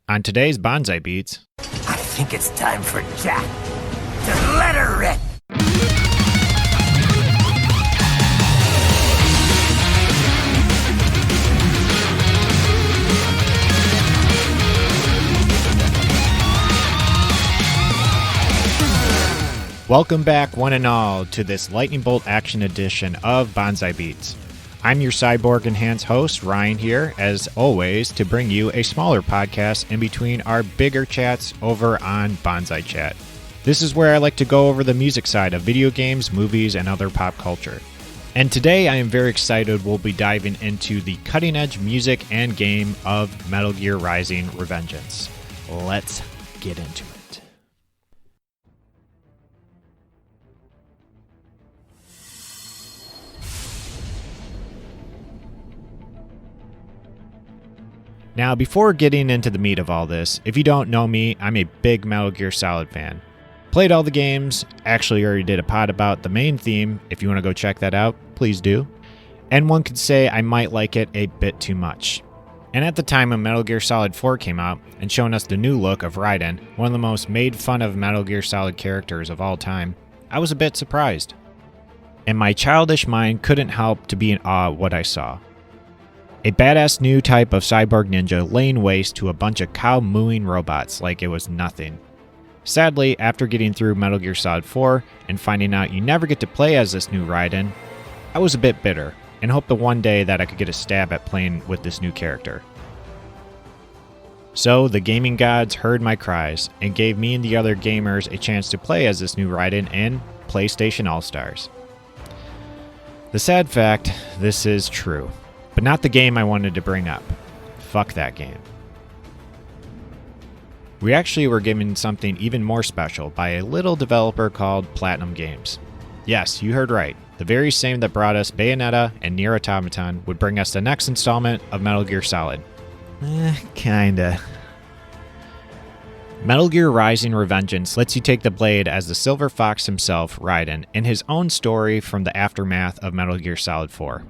On today's Banzai Beats, I think it's time for Jack to let her rip. welcome back one and all to this Lightning Bolt Action Edition of Banzai Beats. I'm your cyborg enhanced host, Ryan, here, as always, to bring you a smaller podcast in between our bigger chats over on Banzai Chat. This is where I like to go over the music side of video games, movies, and other pop culture. And today I am very excited we'll be diving into the cutting-edge music and game of Metal Gear Rising: Revengeance. Let's get into it. Now, before getting into the meat of all this, if you don't know me, I'm a big Metal Gear Solid fan. Played all the games, actually already did a pod about the main theme. If you want to go check that out, please do. And one could say I might like it a bit too much. And at the time when Metal Gear Solid 4 came out and showing us the new look of Raiden, one of the most made fun of Metal Gear Solid characters of all time, I was a bit surprised. And my childish mind couldn't help to be in awe at what I saw. A badass new type of cyborg ninja laying waste to a bunch of cow-mooing robots like it was nothing. Sadly, after getting through Metal Gear Solid 4 and finding out you never get to play as this new Raiden, I was a bit bitter and hoped that one day that I could get a stab at playing with this new character. So the gaming gods heard my cries and gave me and the other gamers a chance to play as this new Raiden in PlayStation All-Stars. The sad fact, this is true. But not the game I wanted to bring up. Fuck that game. We actually were given something even more special by a little developer called Platinum Games. Yes, you heard right. The very same that brought us Bayonetta and Nier Automata would bring us the next installment of Metal Gear Solid. Kinda. Metal Gear Rising: Revengeance lets you take the blade as the Silver Fox himself, Raiden, in his own story from the aftermath of Metal Gear Solid 4.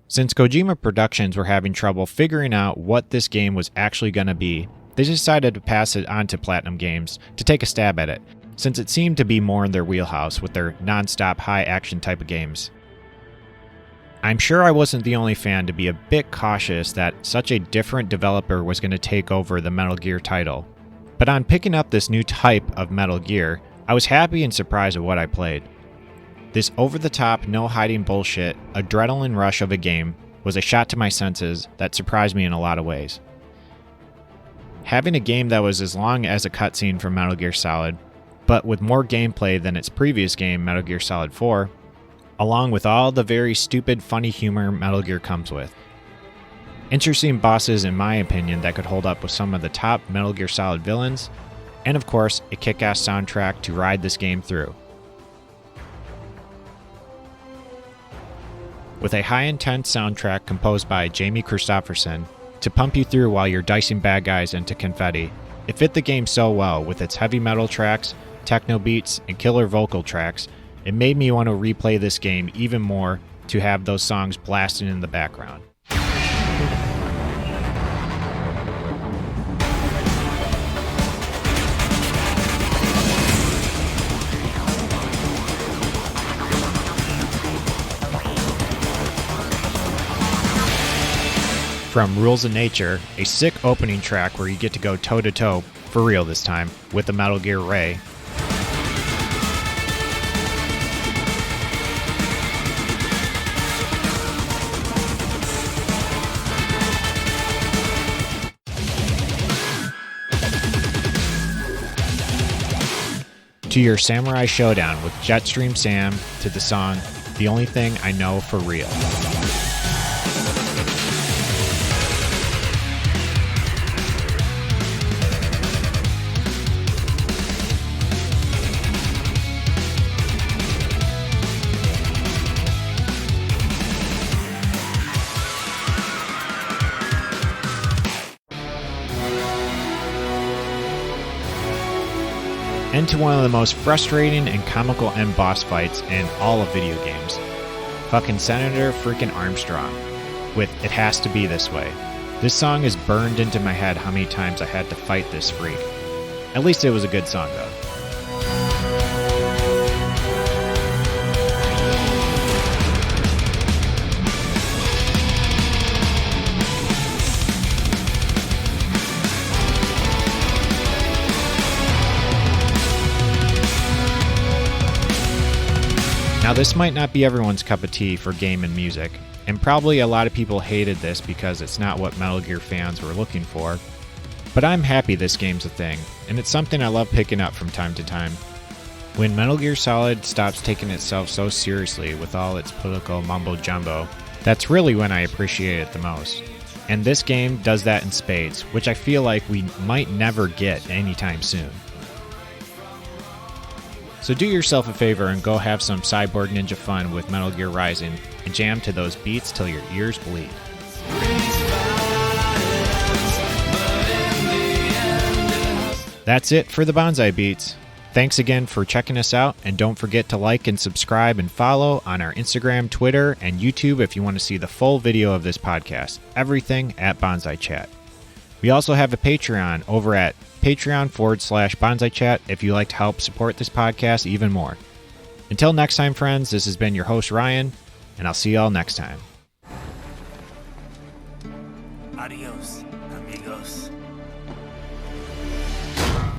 Since Kojima Productions were having trouble figuring out what this game was actually going to be, they decided to pass it on to Platinum Games to take a stab at it, since it seemed to be more in their wheelhouse with their non-stop high-action type of games. I'm sure I wasn't the only fan to be a bit cautious that such a different developer was going to take over the Metal Gear title, but on picking up this new type of Metal Gear, I was happy and surprised at what I played. This over-the-top, no-hiding bullshit, adrenaline rush of a game was a shot to my senses that surprised me in a lot of ways. Having a game that was as long as a cutscene from Metal Gear Solid, but with more gameplay than its previous game, Metal Gear Solid 4, along with all the very stupid, funny humor Metal Gear comes with. Interesting bosses, in my opinion, that could hold up with some of the top Metal Gear Solid villains, and of course, a kick-ass soundtrack to ride this game through. With a high-intense soundtrack composed by Jamie Christopherson to pump you through while you're dicing bad guys into confetti, it fit the game so well with its heavy metal tracks, techno beats, and killer vocal tracks. It made me want to replay this game even more to have those songs blasting in the background. From Rules of Nature, a sick opening track where you get to go toe-to-toe, for real this time, with the Metal Gear Ray. To your Samurai Showdown with Jetstream Sam to the song, The Only Thing I Know for Real. And to one of the most frustrating and comical end boss fights in all of video games. Fucking Senator freaking Armstrong with It Has to Be This Way. This song is burned into my head how many times I had to fight this freak. At least it was a good song though. Now this might not be everyone's cup of tea for game and music, and probably a lot of people hated this because it's not what Metal Gear fans were looking for, but I'm happy this game's a thing, and it's something I love picking up from time to time. When Metal Gear Solid stops taking itself so seriously with all its political mumbo-jumbo, that's really when I appreciate it the most. And this game does that in spades, which I feel like we might never get anytime soon. So do yourself a favor and go have some Cyborg Ninja fun with Metal Gear Rising and jam to those beats till your ears bleed. That's it for the Banzai Beats. Thanks again for checking us out, and don't forget to like and subscribe and follow on our Instagram, Twitter, and YouTube if you want to see the full video of this podcast. Everything at Banzai Chat. We also have a Patreon over at Patreon.com/Banzai Chat if you'd like to help support this podcast even more. Until next time, friends, this has been your host, Ryan, and I'll see y'all next time.